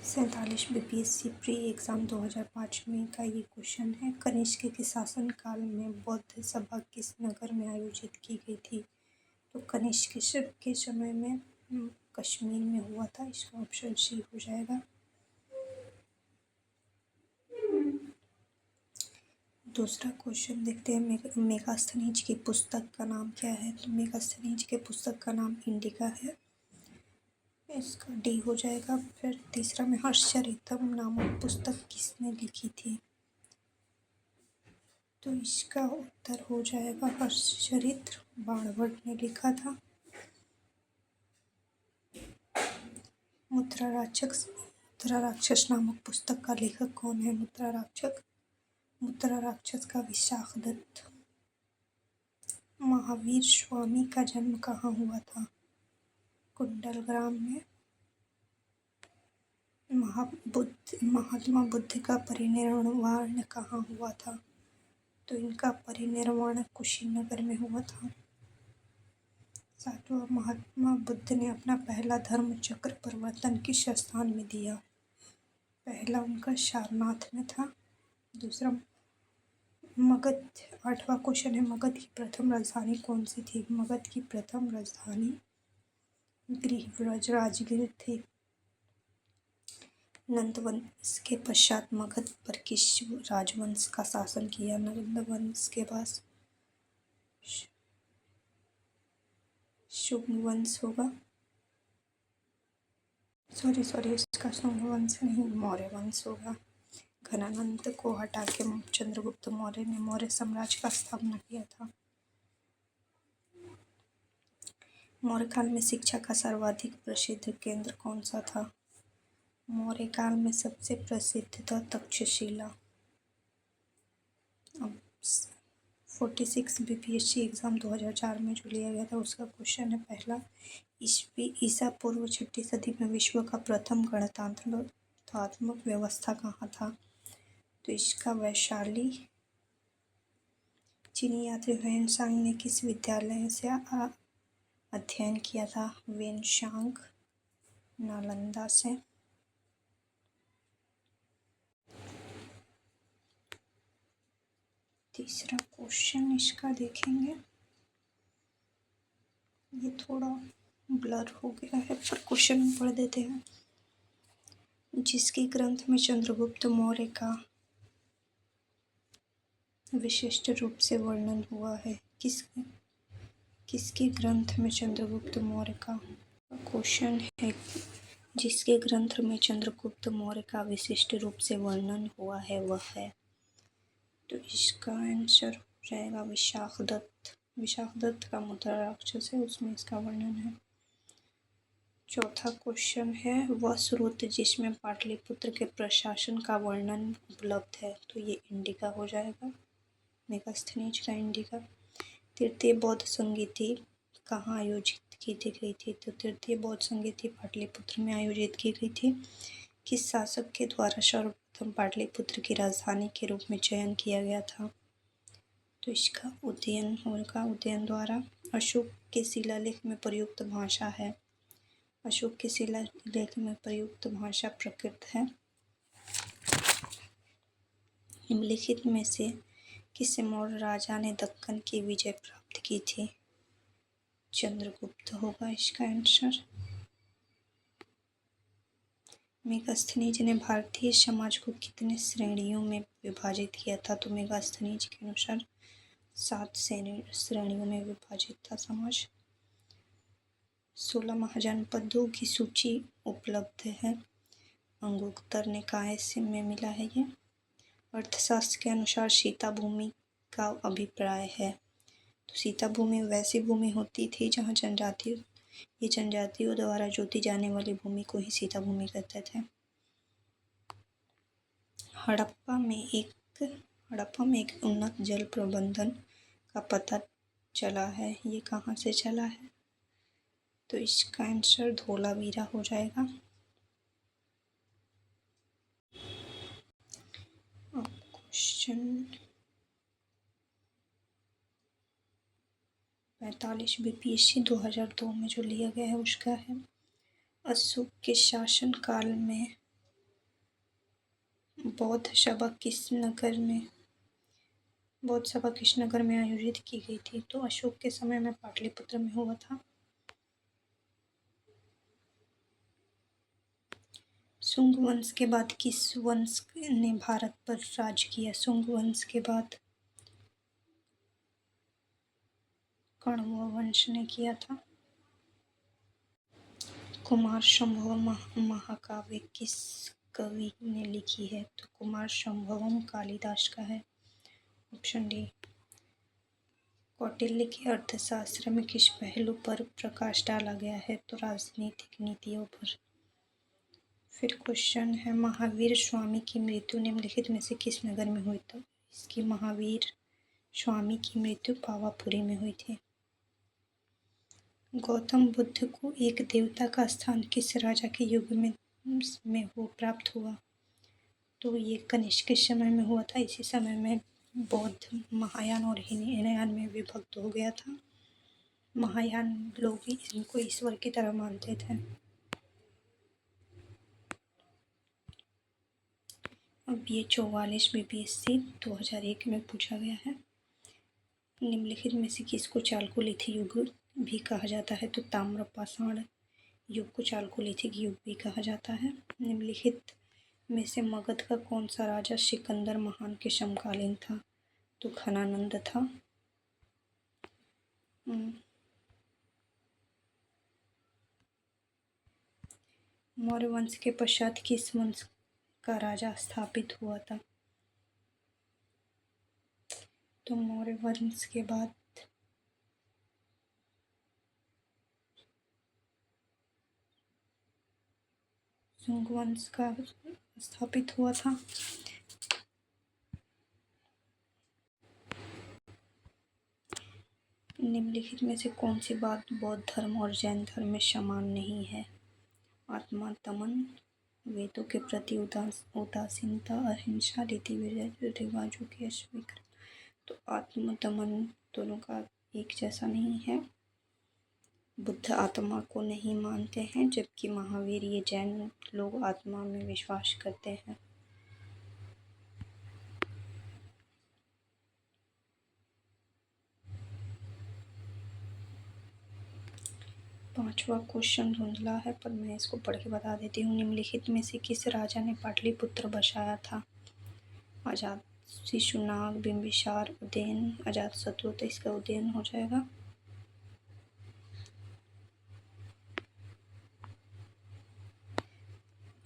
47 BPSC pre exam 2005 में का ये क्वेश्चन है। कनिष्क के शासनकाल में बौद्ध सभा किस नगर में आयोजित की गई थी? तो कनिष्क के समय में कश्मीर में हुआ था। इसका ऑप्शन सी हो जाएगा। दूसरा क्वेश्चन देखते हैं। मेगास्थनीज की पुस्तक का नाम क्या है? तो मेगास्थनीज के पुस्तक का नाम इंडिका है। इसका डी हो जाएगा। फिर तीसरा में हर्षचरितम नामक पुस्तक किसने लिखी थी? तो इसका उत्तर हो जाएगा हर्षचरित्र बाणभट्ट ने लिखा था। मुद्रा राक्षस नामक पुस्तक का लेखक कौन है? मुद्रा राक्षस का विशाखदत्त। महावीर स्वामी का जन्म कहाँ हुआ था? कुंडलग्राम में। महात्मा बुद्ध का परिनिर्वाण कहाँ हुआ था? तो इनका परिनिर्वाण कुशीनगर में हुआ था। सातवां, महात्मा बुद्ध ने अपना पहला धर्म चक्र प्रवर्तन किस स्थान में दिया? पहला उनका सारनाथ में था। दूसरा मगध। आठवां क्वेश्चन है, मगध की प्रथम राजधानी कौन सी थी? मगध की प्रथम राजधानी गृहव्रज राजगीर थी। नंद वंश के पश्चात मगध पर किस राजवंश का शासन किया? नंद वंश के बाद शुंग वंश होगा। सॉरी इसका शुंग वंश नहीं, मौर्य वंश होगा। घनानंद को हटा के चंद्रगुप्त मौर्य ने मौर्य साम्राज्य का स्थापना किया था। मौर्य काल में शिक्षा का सर्वाधिक प्रसिद्ध केंद्र कौन सा था? मौर्य काल में सबसे प्रसिद्ध था तक्षशिला। अब 46 बीपीएससी एग्ज़ाम 2004 में जो लिया गया था उसका क्वेश्चन है पहला, ईसा पूर्व 6ठी सदी में विश्व का प्रथम गणतंत्रात्मक व्यवस्था कहाँ था? तो इसका वैशाली। चीनी यात्री ह्वेनसांग ने किस विद्यालय से अध्ययन किया था? वेनशांग नालंदा से। तीसरा क्वेश्चन इसका देखेंगे, ये थोड़ा ब्लर हो गया है पर क्वेश्चन पढ़ देते हैं। जिसके ग्रंथ में चंद्रगुप्त मौर्य का विशिष्ट रूप से वर्णन हुआ है? किसके ग्रंथ में चंद्रगुप्त मौर्य का क्वेश्चन है? जिसके ग्रंथ में चंद्रगुप्त मौर्य का विशिष्ट रूप से वर्णन हुआ है वह है, तो इसका आंसर हो जाएगा विशाखदत्त। विशाखदत्त का मुद्रा राक्षस है, उसमें इसका वर्णन है। चौथा क्वेश्चन है, वह स्रोत जिसमें पाटलिपुत्र के प्रशासन का वर्णन उपलब्ध है? तो ये इंडिका हो जाएगा, मेगास्थनीज का इंडिका। तृतीय बौद्ध संगीति कहाँ आयोजित की गई थी? तो तृतीय बौद्ध संगीति पाटलिपुत्र में आयोजित की गई थी। किस शासक के द्वारा सर्वप्रथम पाटलिपुत्र की राजधानी के रूप में चयन किया गया था? तो इसका उदयन होगा, उदयन द्वारा। अशोक के शिलालेख में प्रयुक्त भाषा है? अशोक के शिलालेख में प्रयुक्त भाषा प्राकृत है। निम्नलिखित में से किस मौर्य राजा ने दक्कन की विजय प्राप्त की थी? चंद्रगुप्त होगा इसका आंसर। मेगास्थनीज ने भारतीय समाज को कितने श्रेणियों में विभाजित किया था? तो मेगास्थनीज के अनुसार 7 श्रेणियों में विभाजित था समाज। 16 महाजनपदों की सूची उपलब्ध है। अंगुत्तर निकाय से में मिला है ये। अर्थशास्त्र के अनुसार सीता भूमि का अभिप्राय है? तो सीता भूमि वैसी भूमि होती थी जहाँ जनजातियों द्वारा जोती जाने वाली भूमि को ही सीता भूमि कहते थे। हड़प्पा में एक उन्नत जल प्रबंधन का पता चला है, ये कहाँ से चला है? तो इसका आंसर धोलावीरा हो जाएगा। अब क्वेश्चन 45 बीपीएससी 2002 में जो लिया गया है उसका है, अशोक के शासन काल में बौद्ध सभा किस नगर में आयोजित की गई थी? तो अशोक के समय में पाटलिपुत्र में हुआ था। सुंग वंश के बाद किस वंश ने भारत पर राज किया? सुंग वंश के बाद कण्व वंश ने किया था। कुमार संभवम महाकाव्य किस कवि ने लिखी है? तो कुमार संभवम कालिदास का है। Option D. कौटिल्य के अर्थशास्त्र में किस पहलू पर प्रकाश डाला गया है? तो राजनीतिक नीतियों पर। फिर क्वेश्चन है, महावीर स्वामी की मृत्यु निम्नलिखित में से किस नगर में हुई? तो इसकी महावीर स्वामी की मृत्यु पावापुरी में हुई थी। गौतम बुद्ध को एक देवता का स्थान किस राजा के युग में वो प्राप्त हुआ? तो ये कनिष्क के समय में हुआ था। इसी समय में बौद्ध महायान और हीनयान में विभक्त हो गया था। महायान लोग इनको ईश्वर की तरह मानते थे। अब ये 44 BPSC 2001 में पूछा गया है। निम्नलिखित में से किसको चालकोलिथिक युग भी कहा जाता है? तो ताम्रपाषाण युग को चालकोलिथिक युग भी कहा जाता है। निम्नलिखित में से मगध का कौन सा राजा सिकंदर महान के समकालीन था? तो घनानंद था। मौर्य वंश के पश्चात किस वंश का राजा स्थापित हुआ था? तो मौर्य वंश के बाद शुंग वंश का स्थापित हुआ था। निम्नलिखित में से कौन सी बात बौद्ध धर्म और जैन धर्म में समान नहीं है? आत्मा दमन, वेदों के प्रति उदासीनता, अहिंसा, रीति रिवाजों की अस्वीकृति। तो आत्मदमन दोनों का एक जैसा नहीं है। बुद्ध आत्मा को नहीं मानते हैं, जबकि महावीर ये जैन लोग आत्मा में विश्वास करते हैं। पांचवा क्वेश्चन धुंधला है, पर मैं इसको पढ़ के बता देती हूँ। निम्नलिखित में से किस राजा ने पाटलिपुत्र बसाया था? अजात शिशुनाग, बिंबिसार, उदयन, अजातशत्रु। तो इसका उदयन हो जाएगा।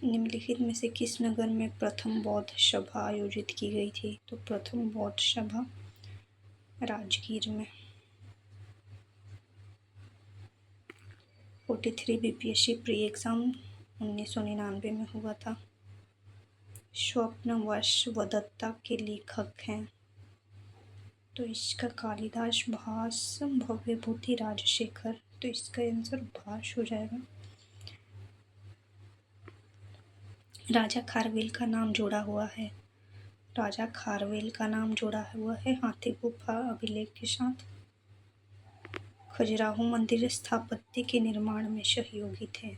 निम्नलिखित में से किस नगर में प्रथम बौद्ध सभा आयोजित की गई थी? तो प्रथम बौद्ध सभा राजगीर में। 43 BPSC प्री एग्जाम 1999 में हुआ था। स्वप्नवश वदत्ता के लेखक हैं? तो इसका कालिदास, भास, भव्यभूति, राजशेखर। तो इसका आंसर भास हो जाएगा। राजा खारवेल का नाम जोड़ा हुआ है? राजा खारवेल का नाम जोड़ा हुआ है हाथी गुफा अभिलेख के साथ। खजुराहो मंदिर स्थापत्य के निर्माण में सहयोगी थे?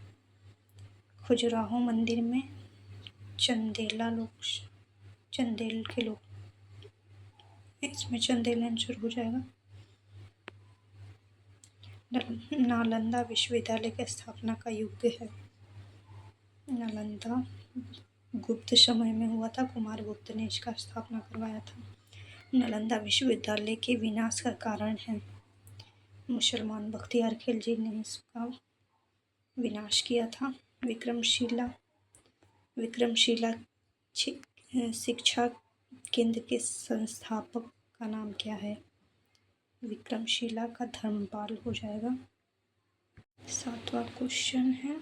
खजुराहो मंदिर में चंदेल के लोग, इसमें चंदेल आंसर हो जाएगा। नालंदा विश्वविद्यालय की स्थापना का युग है? नालंदा गुप्त समय में हुआ था। कुमार गुप्त ने इसका स्थापना करवाया था। नालंदा विश्वविद्यालय के विनाश का कारण है? मुसलमान बख्तियार खिलजी ने इसका विनाश किया था। विक्रमशिला शिक्षा केंद्र के संस्थापक का नाम क्या है? विक्रमशिला का धर्मपाल हो जाएगा। 7वां क्वेश्चन है,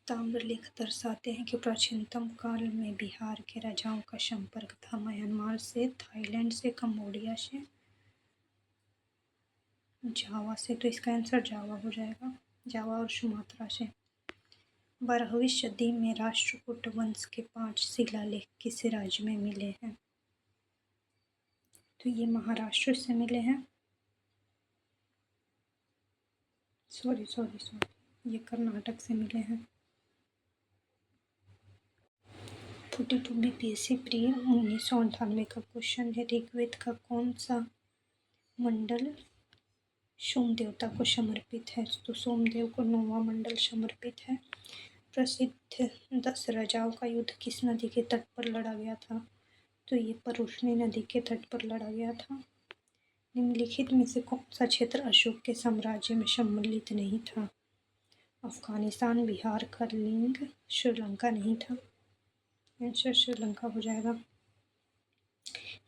ताम्रलेख दर्शाते हैं कि प्राचीनतम काल में बिहार के राजाओं का संपर्क था म्यांमार से, थाईलैंड से, कंबोडिया से, जावा से। तो इसका आंसर जावा हो जाएगा। जावा और सुमात्रा से। 12वीं सदी में राष्ट्रकूट वंश के 5 शिलालेख किस राज्य में मिले हैं? तो ये महाराष्ट्र से मिले हैं। सॉरी, ये कर्नाटक से मिले हैं। 42 बीपीएससी प्री 1998 का क्वेश्चन है। ऋग्वेद का कौन सा मंडल सोम देवता को समर्पित है? तो सोमदेव को 9वां मंडल समर्पित है। प्रसिद्ध 10 राजाओं का युद्ध किस नदी के तट पर लड़ा गया था? तो ये परुष्णी नदी के तट पर लड़ा गया था। निम्नलिखित में से कौन सा क्षेत्र अशोक के साम्राज्य में सम्मिलित नहीं था? अफगानिस्तान, बिहार, कलिंग, श्रीलंका नहीं था। आंसर श्रीलंका हो जाएगा।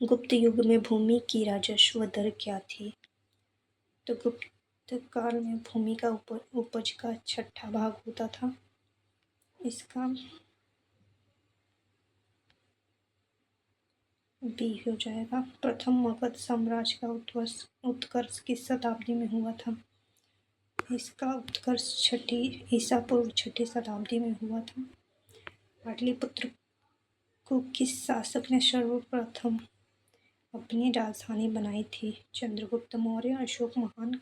गुप्त युग में भूमि की राजस्व दर क्या थी? तो गुप्त काल में भूमि का उपज का 6ठा भाग होता था। इसका बी हो जाएगा। प्रथम मगध साम्राज्य का उत्कर्ष किस शताब्दी में हुआ था? इसका उत्कर्ष ईसा पूर्व 6ठी शताब्दी में हुआ था। पाटलिपुत्र को किस शासक ने सर्वप्रथम अपनी राजधानी बनाई थी? चंद्रगुप्त मौर्य, अशोक महान,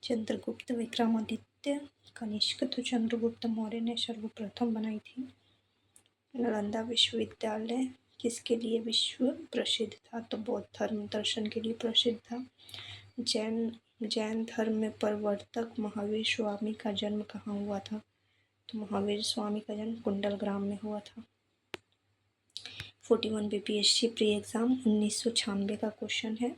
चंद्रगुप्त, विक्रमादित्य, कनिष्क। तो चंद्रगुप्त मौर्य ने सर्वप्रथम बनाई थी। नालंदा विश्वविद्यालय किसके लिए विश्व प्रसिद्ध था? तो बौद्ध धर्म दर्शन के लिए प्रसिद्ध था। जैन धर्म में प्रवर्तक महावीर स्वामी का जन्म कहाँ हुआ था? तो महावीर स्वामी का जन्म कुंडलग्राम में हुआ था। 41 बीपीएससी प्री एग्जाम 1996 का क्वेश्चन है।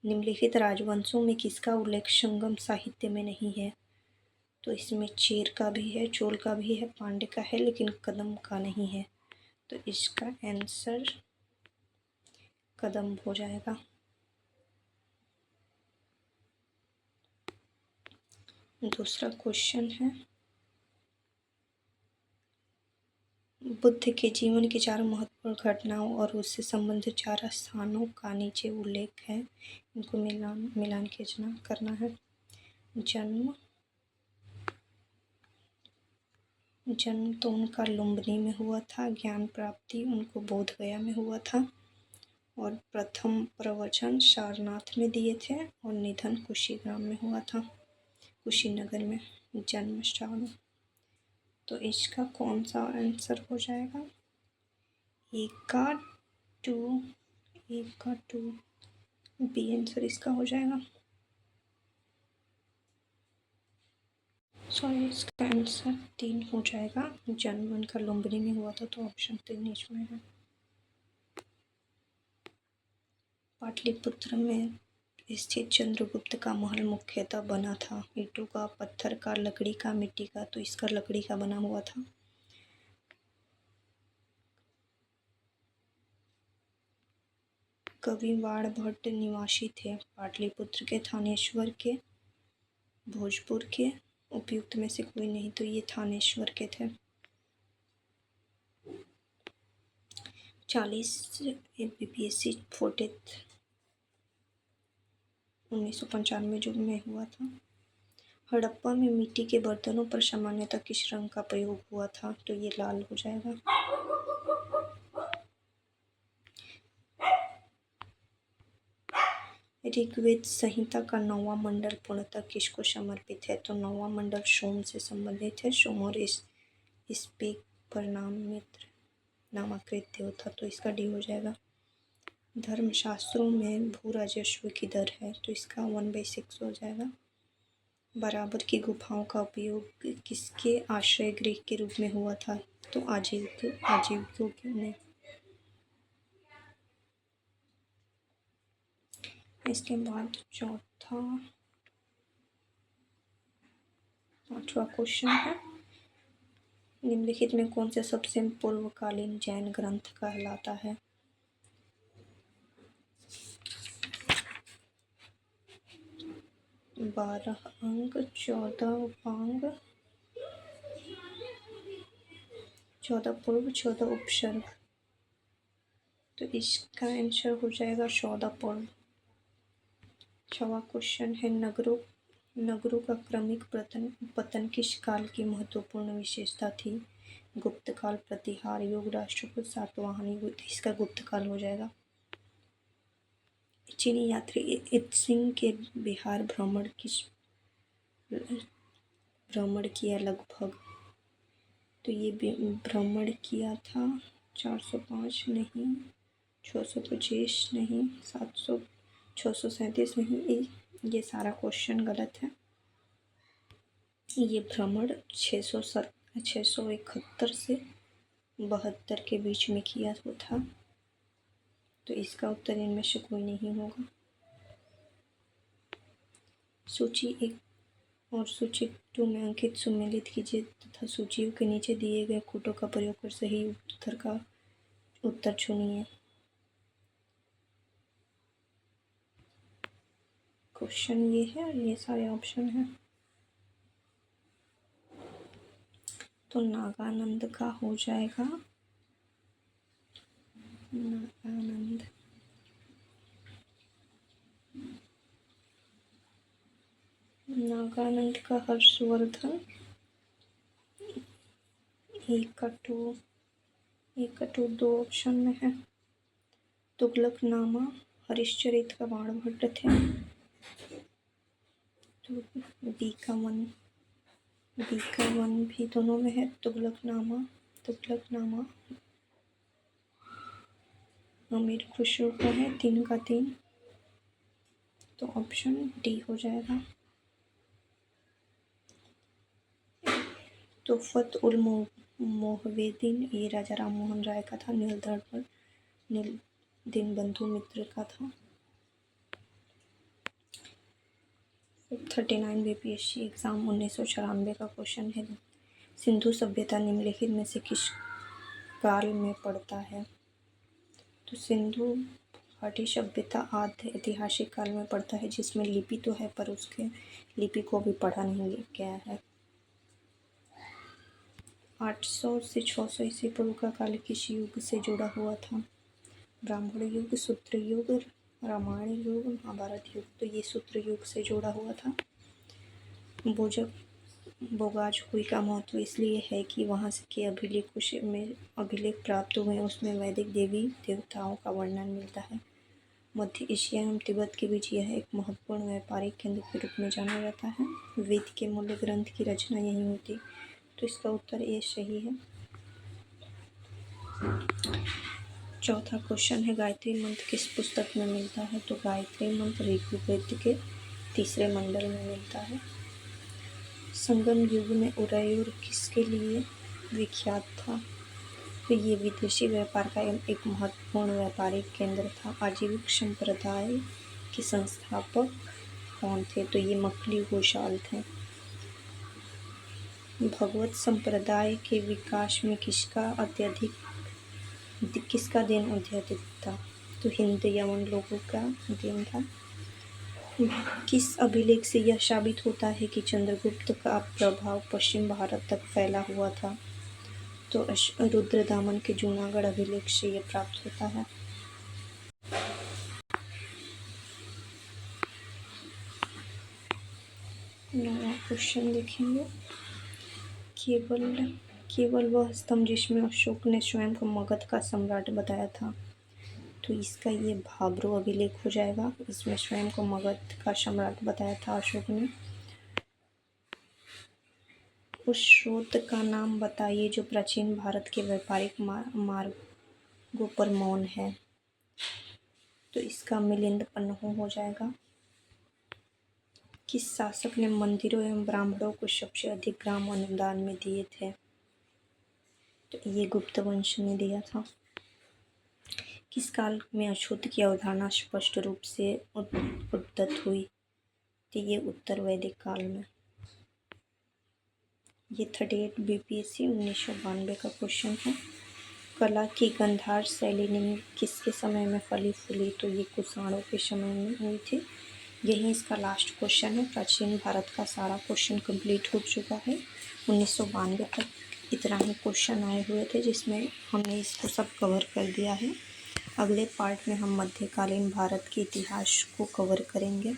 निम्नलिखित राजवंशों में किसका उल्लेख संगम साहित्य में नहीं है? तो इसमें चेर का भी है, चोल का भी है, पांड्य का है, लेकिन कदम का नहीं है। तो इसका आंसर कदम हो जाएगा। दूसरा क्वेश्चन है, बुद्ध के जीवन की 4 महत्वपूर्ण घटनाओं और उससे संबंधित 4 स्थानों का नीचे उल्लेख है। इनको मिलान खींचना करना है। जन्म तो उनका लुम्बिनी में हुआ था। ज्ञान प्राप्ति उनको बोध गया में हुआ था। और प्रथम प्रवचन सारनाथ में दिए थे। और निधन कुशीग्राम में हुआ था, कुशीनगर में। जन्म स्थान, तो इसका कौन सा आंसर हो जाएगा? एक का टू बी आंसर इसका हो जाएगा। सॉरी, इसका आंसर 3 हो जाएगा। जन्म उनका लुम्बिनी में हुआ था, तो ऑप्शन 3 इसमें है। पाटलिपुत्र में स्थित चंद्रगुप्त का महल मुख्यतः बना था ईंटों का, पत्थर का, लकड़ी का, मिट्टी का। तो इसका लकड़ी का बना हुआ था। कवि वाणभट्ट निवासी थे पाटलिपुत्र के, थानेश्वर के, भोजपुर के। उपयुक्त में से कोई नहीं, तो ये थानेश्वर के थे। 40 बीपीएससी 40th 1995 जो में हुआ था। हड़प्पा में मिट्टी के बर्तनों पर सामान्यतः किस रंग का प्रयोग हुआ था? तो ये लाल हो जाएगा। ऋग्वेद संहिता का 9वां मंडल पूर्णतः किसको समर्पित है? तो 9वां मंडल सोम से संबंधित है। सोम और स्पेक परिणाम मित्र नामाकृत देवता। तो इसका डी हो जाएगा। धर्मशास्त्रों में भू राजस्व की दर है, तो इसका 1/6 हो जाएगा। बराबर की गुफाओं का उपयोग किसके आश्रय गृह के रूप में हुआ था? तो आजीविकों ने। इसके बाद 5वां क्वेश्चन है, निम्नलिखित में कौन से सबसे पूर्वकालीन जैन ग्रंथ कहलाता है? 12 अंग, 14 उपांग, 14 पूर्व, 14 उपसर्ग। तो इसका आंसर हो जाएगा 14 पूर्व। 6वां क्वेश्चन है, नगरों का क्रमिक पतन किस काल की महत्वपूर्ण विशेषता थी? गुप्त काल, प्रतिहार युग, राष्ट्रकूट, सातवाहन युग। इसका गुप्त काल हो जाएगा। चीनी यात्री इत्सिंग के बिहार भ्रमण किया लगभग? तो ये भ्रमण किया था 405 नहीं, 625 नहीं, 700 637 नहीं, ये सारा क्वेश्चन गलत है। ये भ्रमण 671 से 72 के बीच में किया था, तो इसका उत्तर इनमें से कोई नहीं होगा। सूची 1 और सूची 2 में अंकित सुमेलित कीजिए तथा सूचियों के नीचे दिए गए खूंटों का प्रयोग कर सही उत्तर चुनिए। क्वेश्चन ये है और ये सारे ऑप्शन हैं। तो नागानंद का हो जाएगा नागानंद। नागानंद का हर्षवर्धन। एक का टू 2 ऑप्शन में है। तुगलकनामा हरिश्चरित का बाणभट्ट थे, तो बी का वन भी दोनों में है। तुगलकनामा अमीर खुसरो का है, 3 का 3, तो ऑप्शन डी हो जाएगा। तोहफत उल मोहवेदीन, ये राजा राम मोहन राय का था। नील दर्पण दीनबंधु मित्र का था। 39 बीपीएससी एग्जाम 1994 का क्वेश्चन है। सिंधु सभ्यता निम्नलिखित में से किस काल में पड़ता है? तो सिंधु घाटी सभ्यता आद्य ऐतिहासिक काल में पड़ता है, जिसमें लिपि तो है पर उसके लिपि को भी पढ़ा नहीं गया है। 800 से 600 ईस्वी पूर्व का काल किस युग से जुड़ा हुआ था? ब्राह्मण युग, सूत्र युग, रामायण युग, महाभारत युग, तो ये सूत्र युग से जुड़ा हुआ था। बोगाजकुई का महत्व इसलिए है कि वहाँ के अभिलेख प्राप्त हुए, उसमें वैदिक देवी देवताओं का वर्णन मिलता है। मध्य एशिया एवं तिब्बत के बीच यह एक महत्वपूर्ण व्यापारिक केंद्र के रूप में जाना जाता है। वेद के मूल ग्रंथ की रचना यहीं होती, तो इसका उत्तर ए सही है। चौथा क्वेश्चन है, गायत्री मंत्र किस पुस्तक में मिलता है? तो गायत्री मंत्र ऋग्वेद के 3 मंडल में मिलता है। संगम युग में उदयपुर किसके लिए विख्यात था? तो ये विदेशी व्यापार का एक महत्वपूर्ण व्यापारिक केंद्र था। आजीविक संप्रदाय के संस्थापक कौन थे? तो ये मक्खली घोषाल थे। भगवत संप्रदाय के विकास में किसका दिन अत्यधिक था? तो हिंद यवन लोगों का दिन था। किस अभिलेख से यह साबित होता है कि चंद्रगुप्त का प्रभाव पश्चिम भारत तक फैला हुआ था? तो रुद्रदामन के जूनागढ़ अभिलेख से यह प्राप्त होता है। नया क्वेश्चन देखेंगे। केवल वह स्तंभ जिसमें अशोक ने स्वयं को मगध का सम्राट बताया था, तो इसका ये भाब्रो अभिलेख हो जाएगा। इसमें स्वयं को मगध का सम्राट बताया था अशोक ने। उस स्रोत का नाम बताइए जो प्राचीन भारत के व्यापारिक मार्गों पर मौन है, तो इसका मिलिंद पन्नू हो जाएगा। किस शासक ने मंदिरों एवं ब्राह्मणों को सबसे अधिक ग्राम अनुदान में दिए थे? तो ये गुप्त वंश ने दिया था। किस काल में अछूत की अवधारणा स्पष्ट रूप से उद्गत हुई? तो ये उत्तर वैदिक काल में। ये 38 बीपीएससी 1992 का क्वेश्चन है। कला की गंधार शैली किसके समय में फली फूली? तो ये कुषाणों के समय में हुई थी। यही इसका लास्ट क्वेश्चन है। प्राचीन भारत का सारा क्वेश्चन कंप्लीट हो चुका है। 1992 तक इतना ही क्वेश्चन आए हुए थे, जिसमें हमने इसको सब कवर कर दिया है। अगले पार्ट में हम मध्यकालीन भारत के इतिहास को कवर करेंगे।